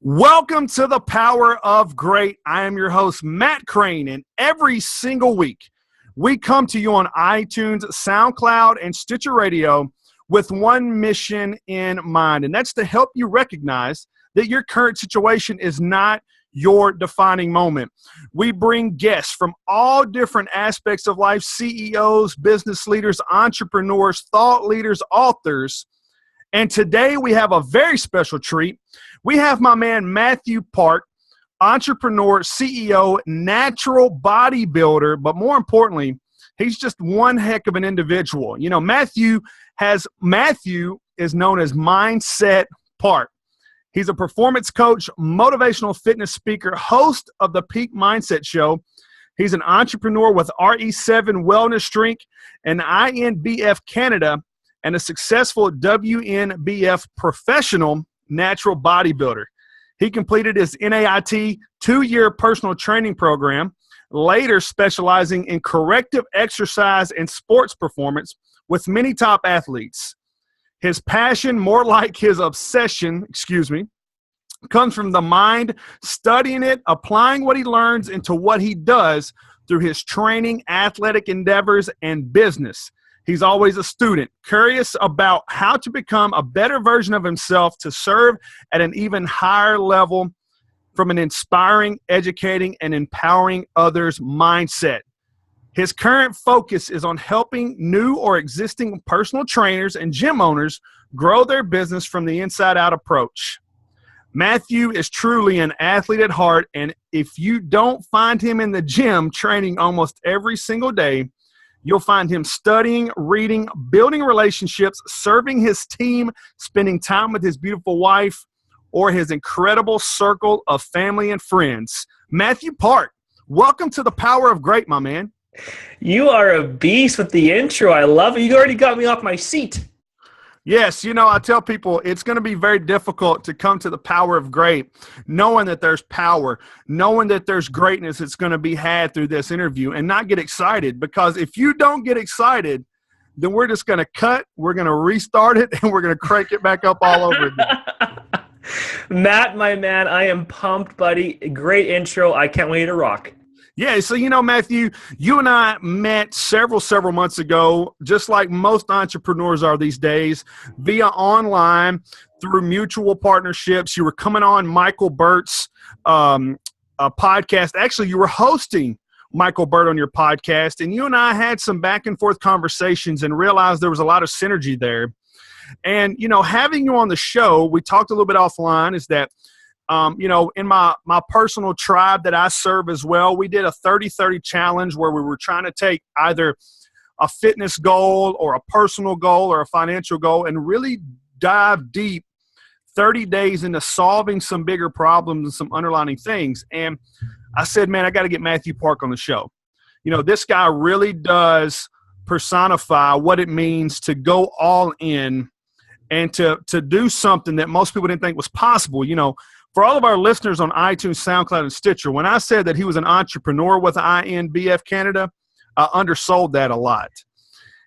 Welcome to the Power of Great. I am your host, Matt Crane, and every single week, we come to you on iTunes, SoundCloud, and Stitcher Radio with one mission in mind, and that's to help you recognize that your current situation is not your defining moment. We bring guests from all different aspects of life, CEOs, business leaders, entrepreneurs, thought leaders, authors, and today we have a very special treat. We have my man Mathew Park, entrepreneur, CEO, natural bodybuilder, but more importantly, he's just one heck of an individual. You know, Mathew is known as Mindset Park. He's a performance coach, motivational fitness speaker, host of the Peak Mindset Show. He's an entrepreneur with RE7 Wellness Drink and INBF Canada, and a successful WNBF professional natural bodybuilder. He completed his NAIT 2-year personal training program, later specializing in corrective exercise and sports performance with many top athletes. His passion, more like his obsession, comes from the mind, studying it, applying what he learns into what he does through his training, athletic endeavors, and business. He's always a student, curious about how to become a better version of himself to serve at an even higher level from an inspiring, educating, and empowering others mindset. His current focus is on helping new or existing personal trainers and gym owners grow their business from the inside out approach. Mathew is truly an athlete at heart, and if you don't find him in the gym training almost every single day, you'll find him studying, reading, building relationships, serving his team, spending time with his beautiful wife, or his incredible circle of family and friends. Mathew Park, welcome to the Power of Great, my man. You are a beast with the intro. I love it. You already got me off my seat. Yes, you know, I tell people it's going to be very difficult to come to the power of great, knowing that there's power, knowing that there's greatness that's going to be had through this interview, and not get excited, because if you don't get excited, then we're just going to cut, we're going to restart it, and we're going to crank it back up all over again. Matt, my man, I am pumped, buddy. Great intro. I can't wait to rock. Yeah, so you know, Mathew, you and I met several months ago, just like most entrepreneurs are these days, via online through mutual partnerships. You were coming on Michael Burt's podcast. Actually, you were hosting Michael Burt on your podcast, and you and I had some back and forth conversations and realized there was a lot of synergy there. And, you know, having you on the show, we talked a little bit offline, is that you know, in my personal tribe that I serve as well, we did a 30-30 challenge where we were trying to take either a fitness goal or a personal goal or a financial goal and really dive deep 30 days into solving some bigger problems and some underlying things. And I said, man, I got to get Mathew Park on the show. You know, this guy really does personify what it means to go all in and to do something that most people didn't think was possible. You know, for all of our listeners on iTunes, SoundCloud, and Stitcher, when I said that he was an entrepreneur with INBF Canada, I undersold that a lot.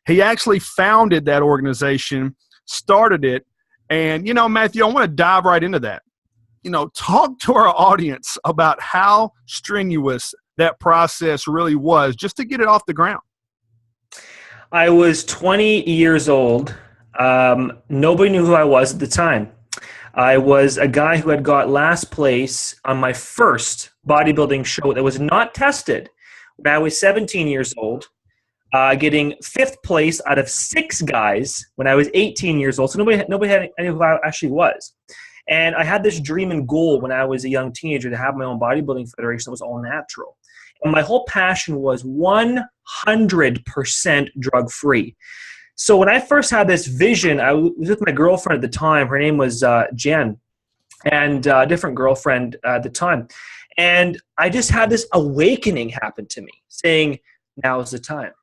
He actually founded that organization, started it, and, you know, Mathew, I want to dive right into that. You know, talk to our audience about how strenuous that process really was just to get it off the ground. I was 20 years old. Nobody knew who I was at the time. I was a guy who had got last place on my first bodybuilding show that was not tested when I was 17 years old, getting 5th place out of 6 guys when I was 18 years old. So nobody had any who I actually was. And I had this dream and goal when I was a young teenager to have my own bodybuilding federation that was all natural. And my whole passion was 100% drug-free. So when I first had this vision, I was with my girlfriend at the time. Her name was Jen, and a different girlfriend at the time. And I just had this awakening happen to me, saying, now's the time.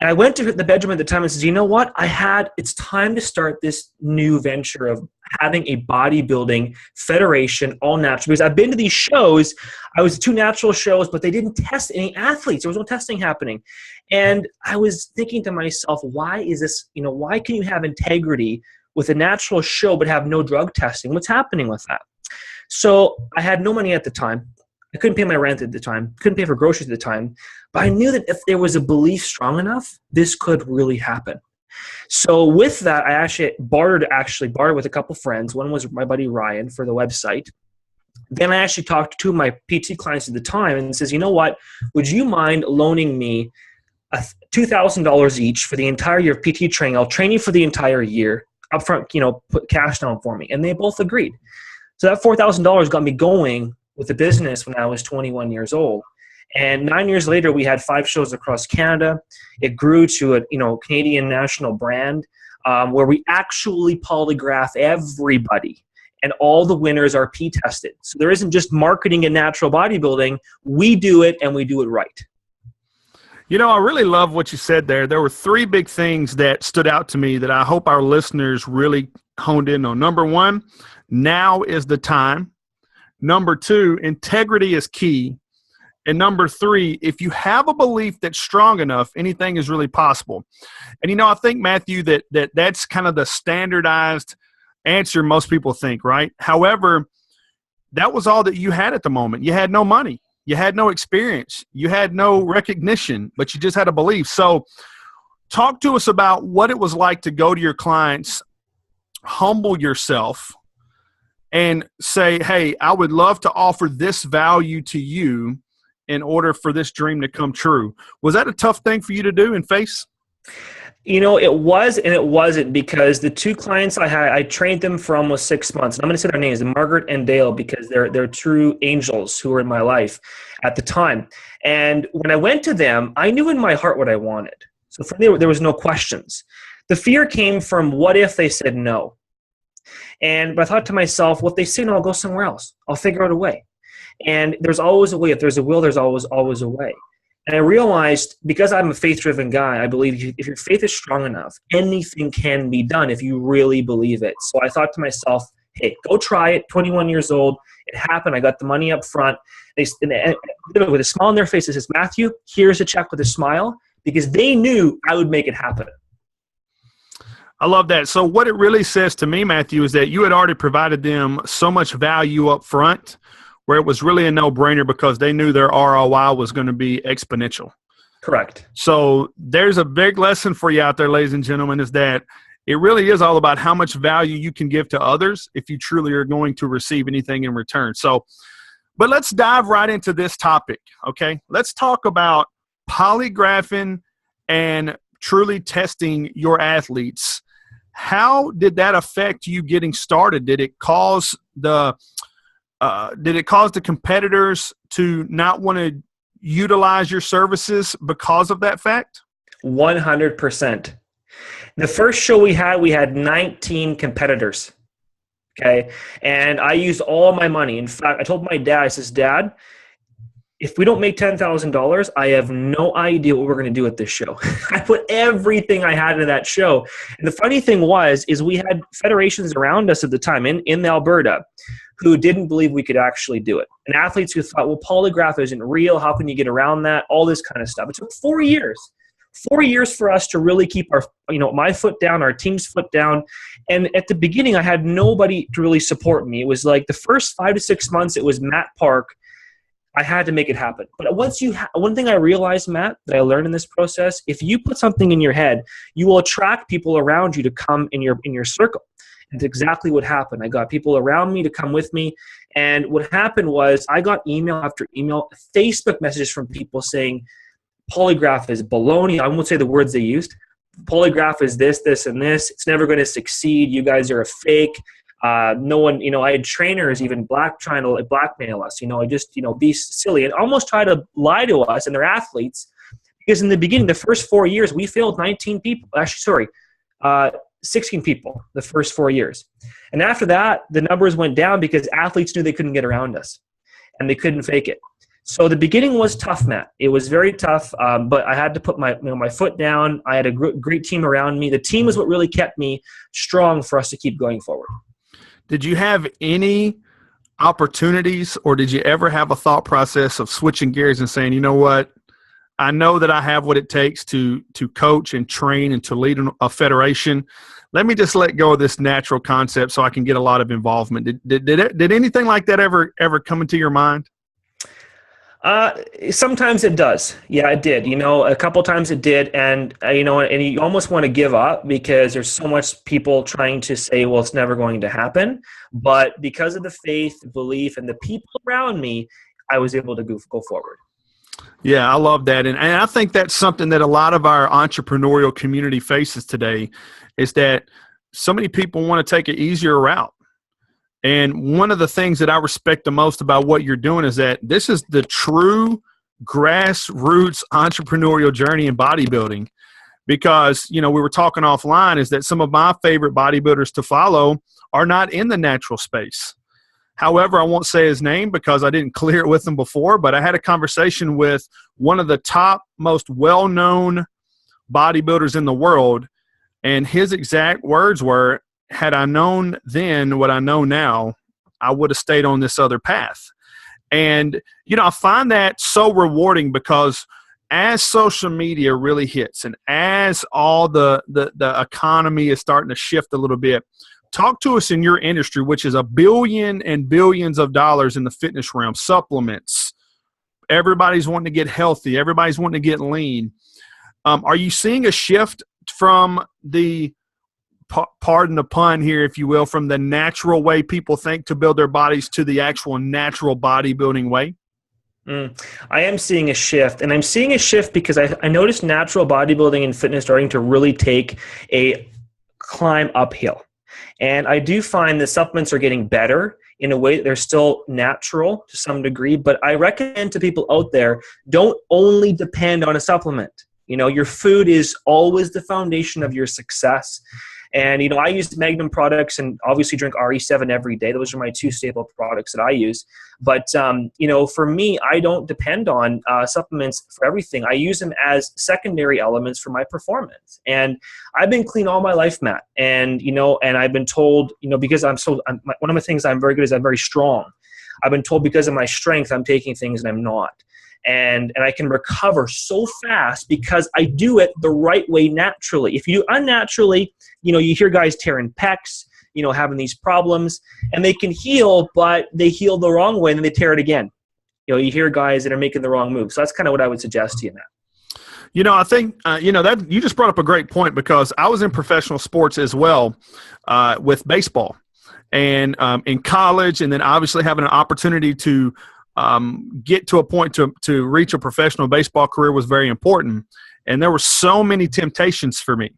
And I went to the bedroom at the time and said, you know what? It's time to start this new venture of having a bodybuilding federation, all natural. Because I've been to these shows. I was 2 natural shows, but they didn't test any athletes. There was no testing happening. And I was thinking to myself, why is this, why can you have integrity with a natural show but have no drug testing? What's happening with that? So I had no money at the time. I couldn't pay my rent at the time, couldn't pay for groceries at the time, but I knew that if there was a belief strong enough, this could really happen. So with that, I actually bartered with a couple friends. One was my buddy Ryan for the website. Then I actually talked to two of my PT clients at the time and says, you know what, would you mind loaning me $2,000 each for the entire year of PT training? I'll train you for the entire year upfront, put cash down for me. And they both agreed. So that $4,000 got me going with the business when I was 21 years old. And 9 years later, we had 5 shows across Canada. It grew to a Canadian national brand where we actually polygraph everybody. And all the winners are P-tested. So there isn't just marketing and natural bodybuilding. We do it, and we do it right. I really love what you said there. There were 3 big things that stood out to me that I hope our listeners really honed in on. Number 1, now is the time. Number 2, integrity is key. And number 3, if you have a belief that's strong enough, anything is really possible. And, I think, Matthew, that's kind of the standardized answer most people think, right? However, that was all that you had at the moment. You had no money. You had no experience. You had no recognition, but you just had a belief. So talk to us about what it was like to go to your clients, humble yourself, and say, hey, I would love to offer this value to you in order for this dream to come true. Was that a tough thing for you to do and face? It was and it wasn't, because the 2 clients I had, I trained them for almost 6 months. And I'm going to say their names, Margaret and Dale, because they're true angels who were in my life at the time. And when I went to them, I knew in my heart what I wanted. So for me, there was no questions. The fear came from, what if they said no? But I thought to myself, well, if they say no, I'll go somewhere else. I'll figure out a way. And there's always a way. If there's a will, there's always a way. And I realized, because I'm a faith-driven guy, I believe if your faith is strong enough, anything can be done if you really believe it. So I thought to myself, hey, go try it. 21 years old. It happened. I got the money up front. And with a smile on their face, it says, Matthew, here's a check with a smile, because they knew I would make it happen. I love that. So what it really says to me, Matthew, is that you had already provided them so much value up front where it was really a no-brainer, because they knew their ROI was going to be exponential. Correct. So there's a big lesson for you out there, ladies and gentlemen, is that it really is all about how much value you can give to others if you truly are going to receive anything in return. So, but let's dive right into this topic, okay? Let's talk about polygraphing and truly testing your athletes. How did that affect you getting started? Did it cause the competitors to not want to utilize your services because of that fact? 100%. The first show we had 19 competitors. Okay. And I used all my money. In fact, I told my dad, I says, Dad, if we don't make $10,000, I have no idea what we're going to do at this show. I put everything I had into that show. And the funny thing is we had federations around us at the time in Alberta who didn't believe we could actually do it. And athletes who thought, well, polygraph isn't real. How can you get around that? All this kind of stuff. It took 4 years. 4 years for us to really keep our, my foot down, our team's foot down. And at the beginning, I had nobody to really support me. It was like the first 5 to 6 months, it was Matt Park. I had to make it happen. But one thing I realized, Matt, that I learned in this process, if you put something in your head, you will attract people around you to come in your circle. And that's exactly what happened. I got people around me to come with me. And what happened was I got email after email, Facebook messages from people saying, polygraph is baloney. I won't say the words they used. Polygraph is this, this, and this. It's never going to succeed. You guys are a fake. No one, I had trainers even trying to blackmail us, just, be silly and almost try to lie to us and their athletes. Because in the beginning, the first 4 years, we failed 19 people. Actually, 16 people the first 4 years. And after that, the numbers went down because athletes knew they couldn't get around us and they couldn't fake it. So the beginning was tough, Matt. It was very tough, but I had to put my foot down. I had a great team around me. The team was what really kept me strong for us to keep going forward. Did you have any opportunities, or did you ever have a thought process of switching gears and saying, you know what, I know that I have what it takes to coach and train and to lead a federation. let me just let go of this natural concept so I can get a lot of involvement. Did anything like that ever come into your mind? Sometimes it does. Yeah, it did. A couple times it did. And, and you almost want to give up because there's so much people trying to say, well, it's never going to happen. But because of the faith, belief, and the people around me, I was able to go forward. Yeah, I love that. And I think that's something that a lot of our entrepreneurial community faces today is that so many people want to take an easier route. And one of the things that I respect the most about what you're doing is that this is the true grassroots entrepreneurial journey in bodybuilding. Because, we were talking offline is that some of my favorite bodybuilders to follow are not in the natural space. However, I won't say his name because I didn't clear it with him before, but I had a conversation with one of the top, most well-known bodybuilders in the world, and his exact words were, had I known then what I know now, I would have stayed on this other path. And, I find that so rewarding because as social media really hits and as all the economy is starting to shift a little bit, talk to us in your industry, which is $1 billion and billions of dollars in the fitness realm, supplements. Everybody's wanting to get healthy. Everybody's wanting to get lean. Are you seeing a shift from the pardon the pun here, if you will, from the natural way people think to build their bodies to the actual natural bodybuilding way? I am seeing a shift, and I'm seeing a shift because I noticed natural bodybuilding and fitness starting to really take a climb uphill. And I do find the supplements are getting better in a way that they're still natural to some degree, but I recommend to people out there, don't only depend on a supplement. Your food is always the foundation of your success. And, I use Magnum products and obviously drink RE7 every day. Those are my two staple products that I use. But, for me, I don't depend on supplements for everything. I use them as secondary elements for my performance. And I've been clean all my life, Matt. And, and I've been told, because one of the things I'm very good is I'm very strong. I've been told because of my strength, I'm taking things and I'm not. And I can recover so fast because I do it the right way naturally. If you do unnaturally, you hear guys tearing pecs, having these problems, and they can heal, but they heal the wrong way and then they tear it again. You hear guys that are making the wrong move. So that's kind of what I would suggest to you, Matt. I think, that you just brought up a great point because I was in professional sports as well with baseball and in college, and then obviously having an opportunity to get to a point to reach a professional baseball career was very important. And there were so many temptations for me.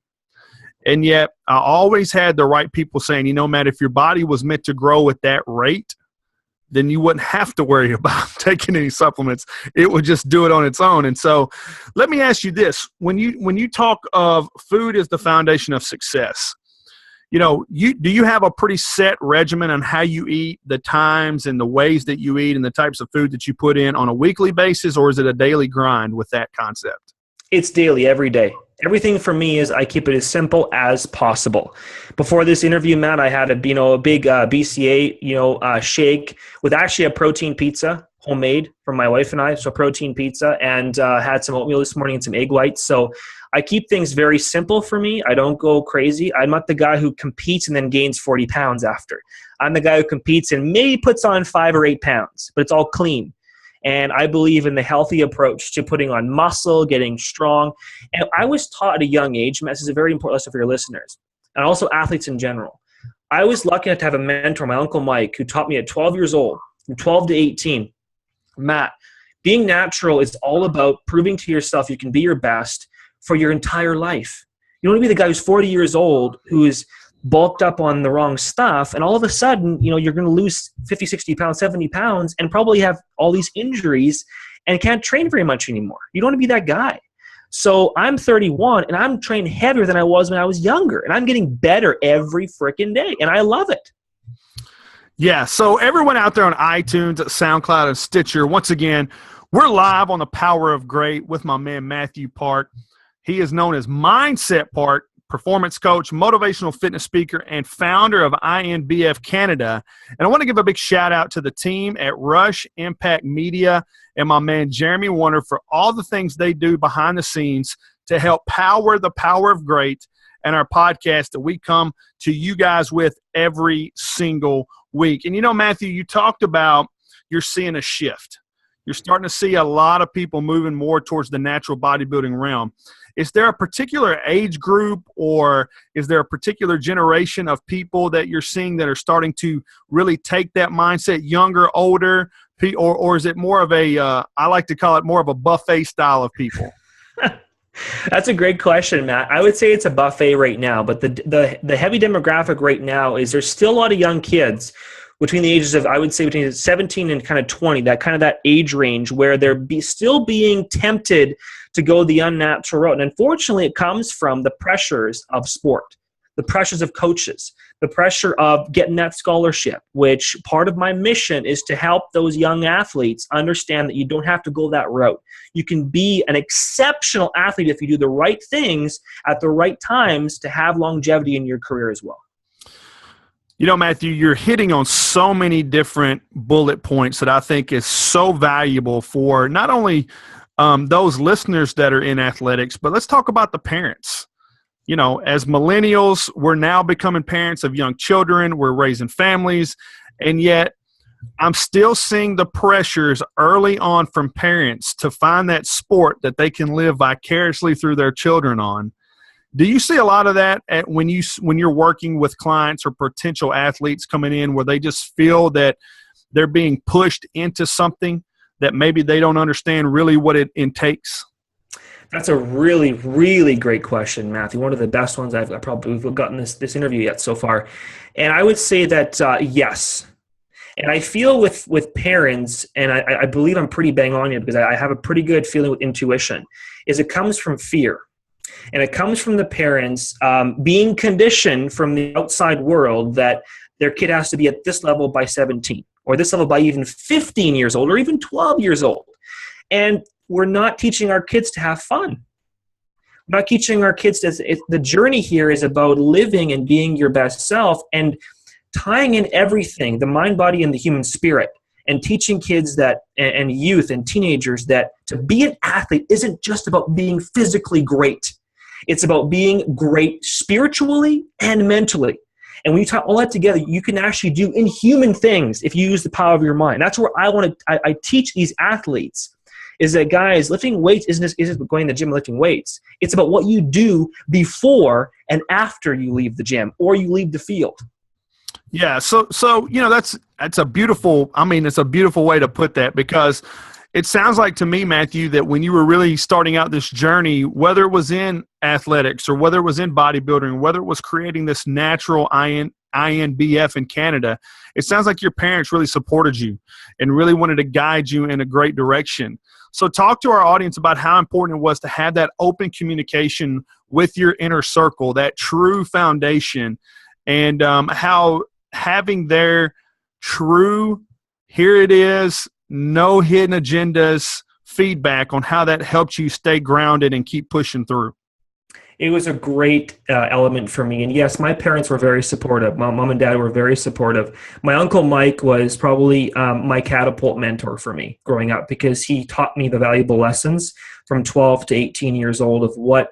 And yet I always had the right people saying, Matt, if your body was meant to grow at that rate, then you wouldn't have to worry about taking any supplements. It would just do it on its own. And so let me ask you this. When you talk of food as the foundation of success, do you have a pretty set regimen on how you eat, the times and the ways that you eat and the types of food that you put in on a weekly basis, or is it a daily grind with that concept? It's daily, every day. Everything for me is I keep it as simple as possible. Before this interview, Matt, I had a big BCA shake with actually a protein pizza, homemade from my wife and I. So protein pizza, and had some oatmeal this morning and some egg whites. So I keep things very simple for me. I don't go crazy. I'm not the guy who competes and then gains 40 pounds after. I'm the guy who competes and maybe puts on 5 or 8 pounds, but it's all clean. And I believe in the healthy approach to putting on muscle, getting strong. And I was taught at a young age, and this is a very important lesson for your listeners, and also athletes in general. I was lucky enough to have a mentor, my Uncle Mike, who taught me at 12 years old, from 12 to 18, Matt, being natural is all about proving to yourself you can be your best for your entire life. You don't want to be the guy who's 40 years old, who is bulked up on the wrong stuff, and all of a sudden, you're going to lose 50, 60 pounds, 70 pounds, and probably have all these injuries and can't train very much anymore. You don't want to be that guy. So I'm 31, and I'm trained heavier than I was when I was younger, and I'm getting better every freaking day, and I love it. Yeah, so everyone out there on iTunes, SoundCloud, and Stitcher, once again, we're live on the Power of Great with my man Mathew Park. He is known as Mindset Park, performance coach, motivational fitness speaker, and founder of INBF Canada. And I want to give a big shout out to the team at Rush Impact Media and my man Jeremy Warner for all the things they do behind the scenes to help power the power of great and our podcast that we come to you guys with every single week. And, Matthew, you talked about you're seeing a shift. You're starting to see a lot of people moving more towards the natural bodybuilding realm. Is there a particular age group, or is there a particular generation of people that you're seeing that are starting to really take that mindset, younger, older, or is it more of a, I like to call it more of a buffet style of people? That's a great question, Matt. I would say it's a buffet right now, but the heavy demographic right now is there's still a lot of young kids between the ages of, I would say, between 17 and kind of 20, that age range where they're still being tempted to go the unnatural road. And unfortunately, it comes from the pressures of sport, the pressures of coaches, the pressure of getting that scholarship, which part of my mission is to help those young athletes understand that you don't have to go that route. You can be an exceptional athlete if you do the right things at the right times to have longevity in your career as well. Matthew, you're hitting on so many different bullet points that I think is so valuable for not only those listeners that are in athletics, but let's talk about the parents. As millennials, we're now becoming parents of young children. We're raising families, and yet I'm still seeing the pressures early on from parents to find that sport that they can live vicariously through their children on. Do you see a lot of that when you're working with clients or potential athletes coming in where they just feel that they're being pushed into something that maybe they don't understand really what it takes? That's a really, really great question, Matthew. One of the best ones I've probably gotten this interview yet so far. And I would say that yes. And I feel with parents, and I believe I'm pretty bang on here because I have a pretty good feeling with intuition, is it comes from fear. And it comes from the parents being conditioned from the outside world that their kid has to be at this level by 17, or this level by even 15 years old, or even 12 years old. And we're not teaching our kids to have fun. We're not teaching our kids the journey here is about living and being your best self and tying in everything, the mind, body, and the human spirit, and teaching kids that, and youth and teenagers, that to be an athlete isn't just about being physically great. It's about being great spiritually and mentally. And when you tie all that together, you can actually do inhuman things if you use the power of your mind. That's where I teach these athletes, is that, guys, lifting weights isn't going to the gym and lifting weights. It's about what you do before and after you leave the gym or you leave the field. Yeah, so that's a beautiful, it's a beautiful way to put that, because it sounds like to me, Matthew, that when you were really starting out this journey, whether it was in athletics or whether it was in bodybuilding, whether it was creating this natural INBF in Canada, it sounds like your parents really supported you and really wanted to guide you in a great direction. So talk to our audience about how important it was to have that open communication with your inner circle, that true foundation, and how having their true, here it is, no hidden agendas feedback on how that helped you stay grounded and keep pushing through. It was a great element for me. And yes, my parents were very supportive. My mom and dad were very supportive. My uncle Mike was probably my catapult mentor for me growing up, because he taught me the valuable lessons from 12 to 18 years old of what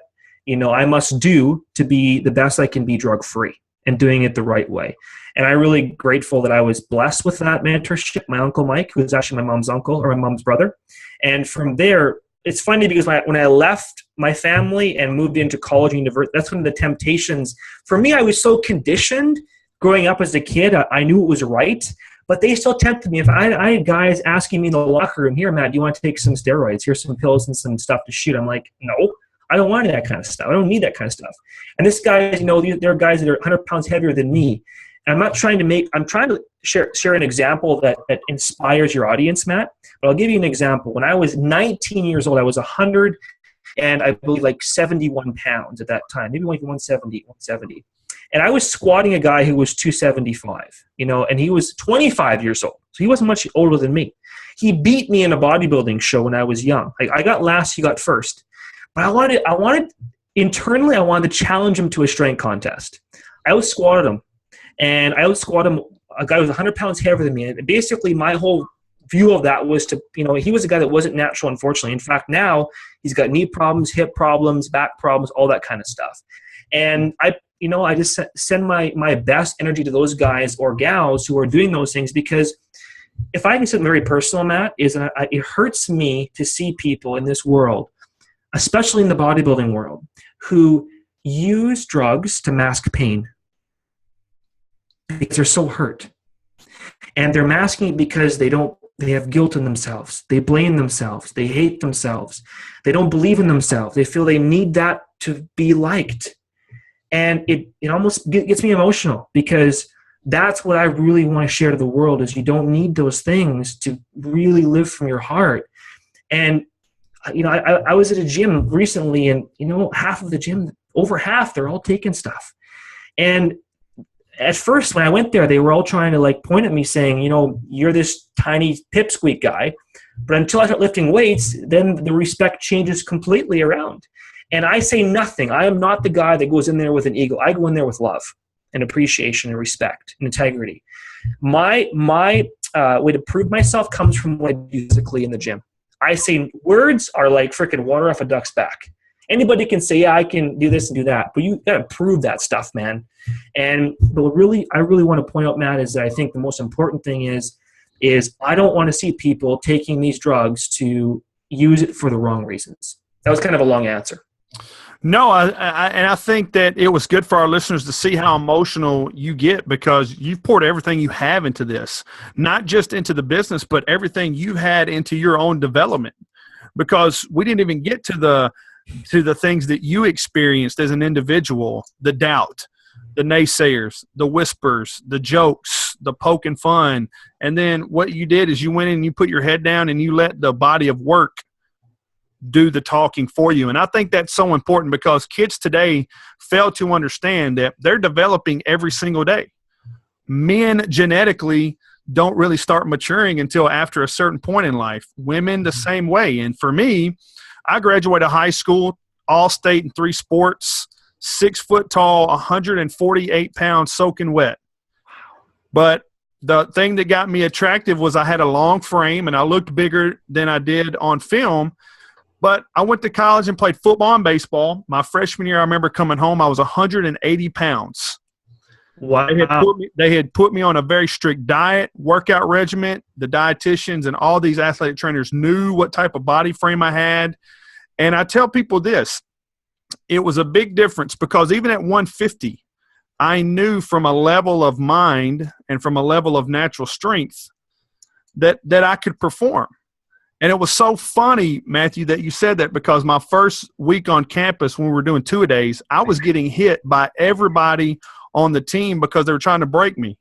I must do to be the best I can be drug-free and doing it the right way. And I'm really grateful that I was blessed with that mentorship. My uncle Mike, who is actually my mom's uncle, or my mom's brother. And from there, it's funny because when I left my family and moved into college and university, that's when the temptations, for me, I was so conditioned growing up as a kid. I knew it was right, but they still tempted me. If I had guys asking me in the locker room, here, Matt, do you want to take some steroids? Here's some pills and some stuff to shoot. I'm like, no, I don't want that kind of stuff. I don't need that kind of stuff. And this guy, there are guys that are 100 pounds heavier than me. And I'm trying to share an example that inspires your audience, Matt. But I'll give you an example. When I was 19 years old, I was 100 and I believe like 71 pounds at that time, maybe like 170. And I was squatting a guy who was 275, and he was 25 years old. So he wasn't much older than me. He beat me in a bodybuilding show when I was young. Like, I got last, he got first. But I wanted internally, I wanted to challenge him to a strength contest. I out squatted him. And I outsquat him, a guy who was 100 pounds heavier than me. And basically my whole view of that was to, he was a guy that wasn't natural, unfortunately. In fact, now he's got knee problems, hip problems, back problems, all that kind of stuff. And I just send my best energy to those guys or gals who are doing those things, because if I can say something very personal, Matt, it hurts me to see people in this world, especially in the bodybuilding world, who use drugs to mask pain because they're so hurt. And they're masking it because they have guilt in themselves. They blame themselves. They hate themselves. They don't believe in themselves. They feel they need that to be liked. And it almost gets me emotional, because that's what I really want to share to the world, is you don't need those things to really live from your heart. And, I was at a gym recently, and, half of the gym, over half, they're all taking stuff. And at first, when I went there, they were all trying to point at me saying, you're this tiny pipsqueak guy. But until I start lifting weights, then the respect changes completely around. And I say nothing. I am not the guy that goes in there with an ego. I go in there with love and appreciation and respect and integrity. My way to prove myself comes from what I do physically in the gym. I say words are like freaking water off a duck's back. Anybody can say, yeah, I can do this and do that, but you got to prove that stuff, man. And I really want to point out, Matt, is that I think the most important thing is I don't want to see people taking these drugs to use it for the wrong reasons. That was kind of a long answer. No, I think that it was good for our listeners to see how emotional you get, because you've poured everything you have into this, not just into the business, but everything you had into your own development, because we didn't even get to the things that you experienced as an individual, the doubt, the naysayers, the whispers, the jokes, the poking fun. And then what you did is you went in and you put your head down and you let the body of work do the talking for you. And I think that's so important, because kids today fail to understand that they're developing every single day. Men genetically don't really start maturing until after a certain point in life. Women the same way. And for me, I graduated high school, all state in 3 sports, 6 foot tall, 148 pounds soaking wet. But the thing that got me attractive was I had a long frame and I looked bigger than I did on film. But I went to college and played football and baseball. My freshman year, I remember coming home, I was 180 pounds. Wow. They had put me on a very strict diet, workout regimen. The dietitians and all these athletic trainers knew what type of body frame I had. And I tell people this, it was a big difference, because even at 150, I knew from a level of mind and from a level of natural strength that I could perform. And it was so funny, Matthew, that you said that, because my first week on campus when we were doing 2-a-days, I was getting hit by everybody on the team because they were trying to break me.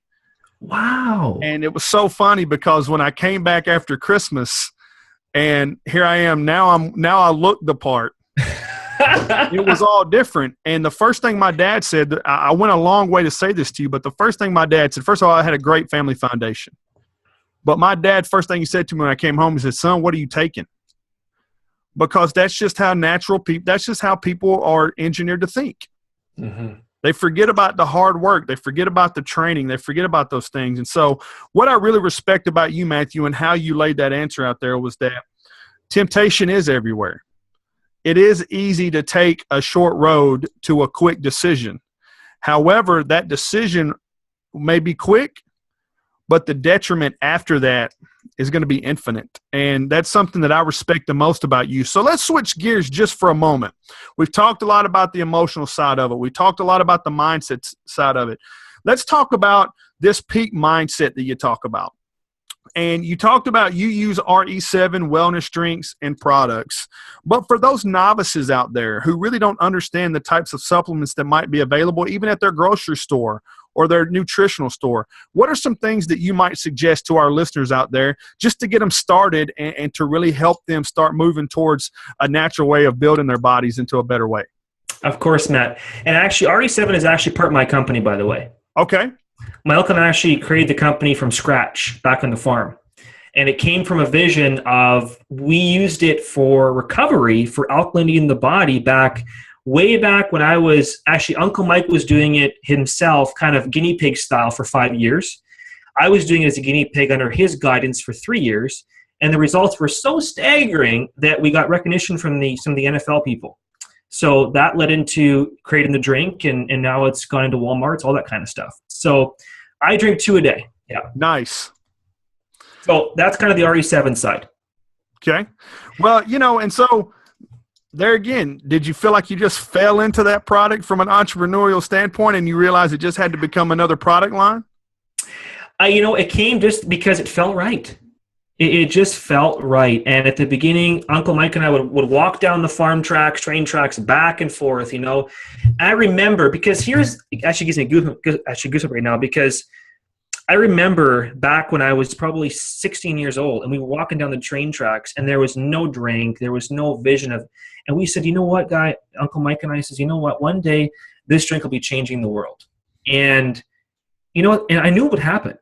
Wow. And it was so funny, because when I came back after Christmas and here I am, now I look the part. It was all different. And the first thing my dad said, I went a long way to say this to you, but the first thing my dad said, first of all, I had a great family foundation. But my dad, first thing he said to me when I came home, he said, son, what are you taking? Because that's just how that's just how people are engineered to think. Mm-hmm. They forget about the hard work. They forget about the training. They forget about those things. And so what I really respect about you, Matthew, and how you laid that answer out there was that temptation is everywhere. It is easy to take a short road to a quick decision. However, that decision may be quick, but the detriment after that is going to be infinite. And that's something that I respect the most about you. So let's switch gears just for a moment. We've talked a lot about the emotional side of it. We talked a lot about the mindset side of it. Let's talk about this peak mindset that you talk about. And you talked about you use RE7 wellness drinks and products. But for those novices out there who really don't understand the types of supplements that might be available even at their grocery store or their nutritional store, what are some things that you might suggest to our listeners out there just to get them started and to really help them start moving towards a natural way of building their bodies into a better way? Of course, Matt. And actually, RE7 is actually part of my company, by the way. Okay. My uncle actually created the company from scratch back on the farm. And it came from a vision of, we used it for recovery, for alkalinitying the body way back when I was, actually Uncle Mike was doing it himself, kind of guinea pig style for 5 years. I was doing it as a guinea pig under his guidance for 3 years. And the results were so staggering that we got recognition from some of the NFL people. So that led into creating the drink, and now it's gone into Walmarts, all that kind of stuff. So I drink 2 a day. Yeah. Nice. So that's kind of the RE7 side. Okay. Well, and so there again, did you feel like you just fell into that product from an entrepreneurial standpoint and you realized it just had to become another product line? It came just because it felt right. It just felt right. And at the beginning, Uncle Mike and I would walk down the farm tracks, train tracks, back and forth, I remember, because actually gives me goosebumps right now, because I remember back when I was probably 16 years old and we were walking down the train tracks and there was no drink, there was no vision of, and we said, you know what, Uncle Mike and I says, you know what, one day this drink will be changing the world. And, and I knew it would happen.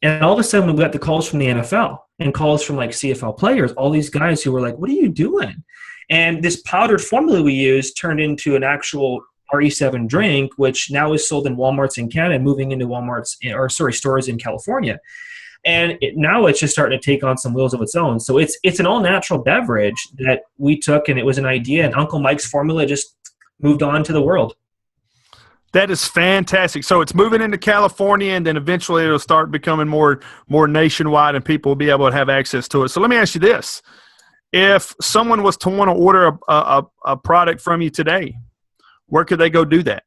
And all of a sudden we got the calls from the NFL and calls from like CFL players, all these guys who were like, what are you doing? And this powdered formula we used turned into an actual RE7 drink, which now is sold in Walmarts in Canada, moving into stores in California. And now it's just starting to take on some wheels of its own. So it's an all-natural beverage that we took, and it was an idea, and Uncle Mike's formula just moved on to the world. That is fantastic. So it's moving into California, and then eventually it'll start becoming more nationwide, and people will be able to have access to it. So let me ask you this. If someone was to want to order a product from you today, where could they go do that?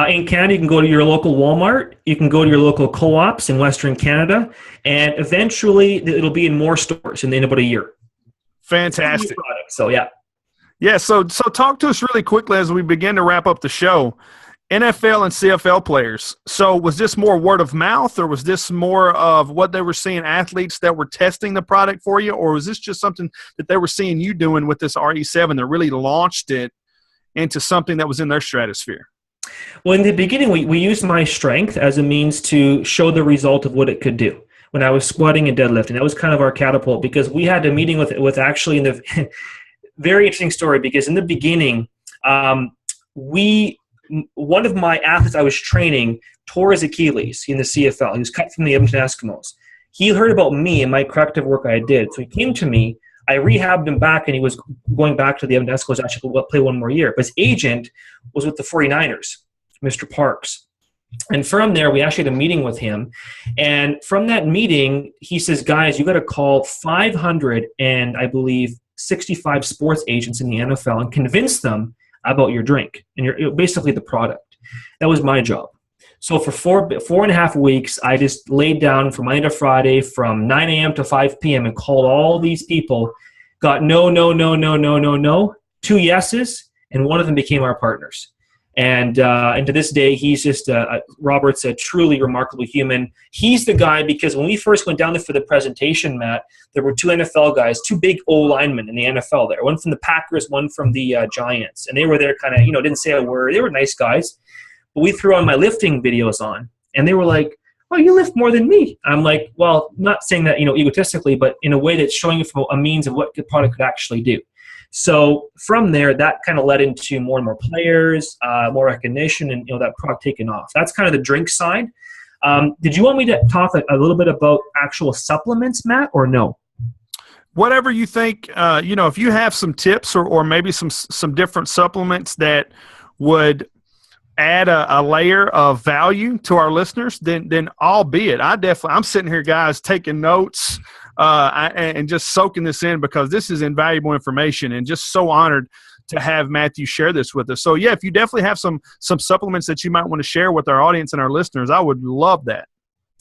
In Canada, you can go to your local Walmart. You can go to your local co-ops in Western Canada. And eventually, it'll be in more stores in about a year. Fantastic. So, yeah. Yeah, so talk to us really quickly as we begin to wrap up the show. NFL and CFL players. So was this more word of mouth, or was this more of what they were seeing athletes that were testing the product for you, or was this just something that they were seeing you doing with this RE7 that really launched it into something that was in their stratosphere? Well, in the beginning, we used my strength as a means to show the result of what it could do when I was squatting and deadlifting. That was kind of our catapult, because we had a meeting with actually in the very interesting story, because in the beginning, one of my athletes I was training tore his Achilles in the CFL. He was cut from the Edmonton Eskimos. He heard about me and my corrective work I did. So he came to me. I rehabbed him back, and he was going back to the Edmonton Eskimos to actually play one more year. But his agent was with the 49ers, Mr. Parks. And from there, we actually had a meeting with him. And from that meeting, he says, guys, you got to call 500 and I believe 65 sports agents in the NFL and convince them about your drink and basically the product. That was my job. So for four and a half weeks, I just laid down from Monday to Friday from 9 a.m. to 5 p.m. and called all these people, got no, 2 yeses, and one of them became our partners. And to this day, he's just Robert's a truly remarkable human. He's the guy, because when we first went down there for the presentation, Matt, there were 2 NFL guys, 2 big O-linemen in the NFL there, one from the Packers, one from the Giants. And they were there kind of, didn't say a word. They were nice guys. But we threw on my lifting videos on, and they were like, oh, you lift more than me. I'm like, well, not saying that, egotistically, but in a way that's showing you a means of what the product could actually do. So from there, that kind of led into more and more players, more recognition, and that product taking off. That's kind of the drink side. Did you want me to talk a little bit about actual supplements, Matt, or no? Whatever you think. If you have some tips or maybe some different supplements that would add a layer of value to our listeners, then albeit I'm sitting here, guys, taking notes and just soaking this in, because this is invaluable information, and just so honored to have Mathew share this with us. So yeah, if you definitely have some supplements that you might want to share with our audience and our listeners, I would love that.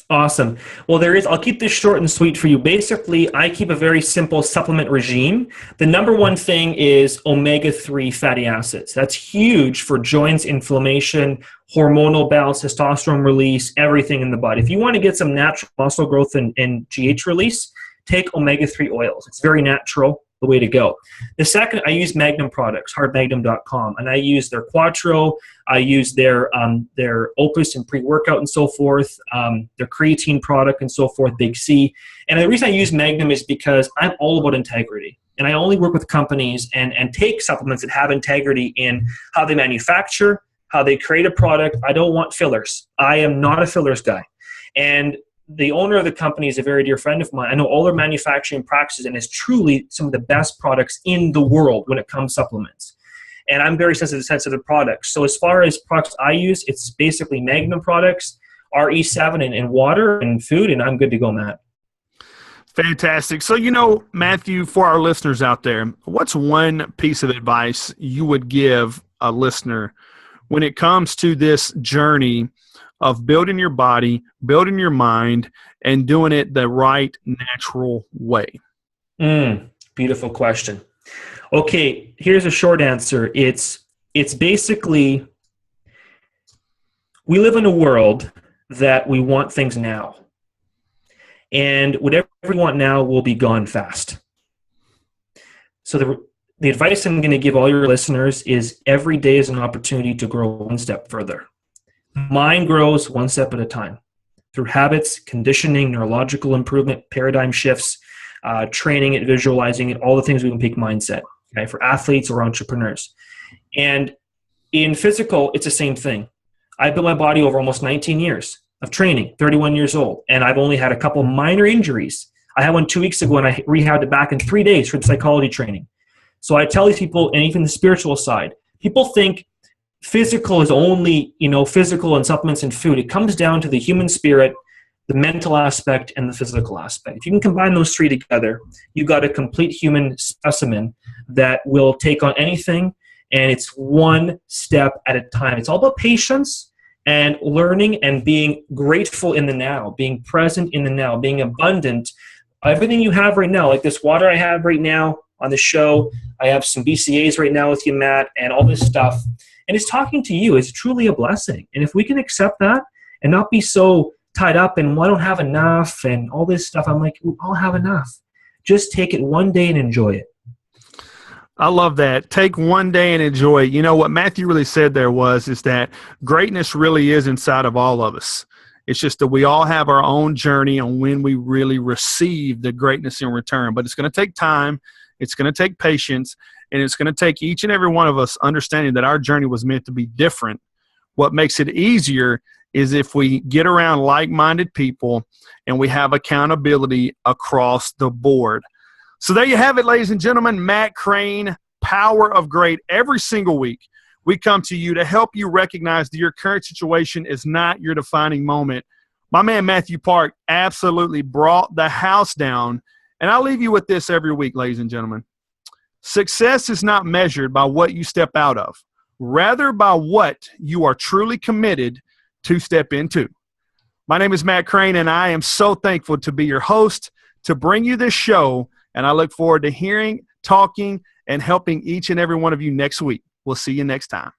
Awesome. Well, I'll keep this short and sweet for you. Basically, I keep a very simple supplement regime. The number one thing is omega-3 fatty acids. That's huge for joints, inflammation, hormonal balance, testosterone release, everything in the body. If you want to get some natural muscle growth and GH release, take omega-3 oils. It's very natural. The way to go. The second, I use Magnum products, hardmagnum.com, and I use their Quattro. I use their Opus and pre-workout and so forth, their creatine product and so forth, Big C. And the reason I use Magnum is because I'm all about integrity. And I only work with companies and take supplements that have integrity in how they manufacture, how they create a product. I don't want fillers. I am not a fillers guy. And the owner of the company is a very dear friend of mine. I know all their manufacturing practices, and is truly some of the best products in the world when it comes to supplements. and I'm very sensitive to products. So as far as products I use, it's basically Magnum products, RE7 and water and food, and I'm good to go, Matt. Fantastic. So, Matthew, for our listeners out there, what's one piece of advice you would give a listener when it comes to this journey of building your body, building your mind, and doing it the right, natural way? Beautiful question. Okay, here's a short answer. It's basically, we live in a world that we want things now. And whatever we want now will be gone fast. So the advice I'm going to give all your listeners is every day is an opportunity to grow one step further. Mind grows one step at a time through habits, conditioning, neurological improvement, paradigm shifts, training it, visualizing it, all the things we can peak mindset, okay, for athletes or entrepreneurs. And in physical, it's the same thing. I built my body over almost 19 years of training, 31 years old, and I've only had a couple minor injuries. I had one 2 weeks ago, and I rehabbed it back in 3 days for the psychology training. So I tell these people, and even the spiritual side, people think physical is only, physical and supplements and food. It comes down to the human spirit, the mental aspect, and the physical aspect. If you can combine those three together, you've got a complete human specimen that will take on anything, and it's one step at a time. It's all about patience and learning and being grateful in the now, being present in the now, being abundant. Everything you have right now, like this water I have right now on the show, I have some BCAs right now with you, Matt, and all this stuff. And it's talking to you. It's truly a blessing. And if we can accept that and not be so tied up and, well, I don't have enough and all this stuff, I'm like, I'll have enough. Just take it one day and enjoy it. I love that. Take one day and enjoy it. What Matthew really said there is that greatness really is inside of all of us. It's just that we all have our own journey on when we really receive the greatness in return. But it's going to take time. It's going to take patience. And it's going to take each and every one of us understanding that our journey was meant to be different. What makes it easier is if we get around like-minded people and we have accountability across the board. So there you have it, ladies and gentlemen. Matt Crane, Power of Great. Every single week, we come to you to help you recognize that your current situation is not your defining moment. My man, Matthew Park, absolutely brought the house down. And I'll leave you with this every week, ladies and gentlemen. Success is not measured by what you step out of, rather by what you are truly committed to step into. My name is Matt Crane, and I am so thankful to be your host, to bring you this show. And I look forward to hearing, talking, and helping each and every one of you next week. We'll see you next time.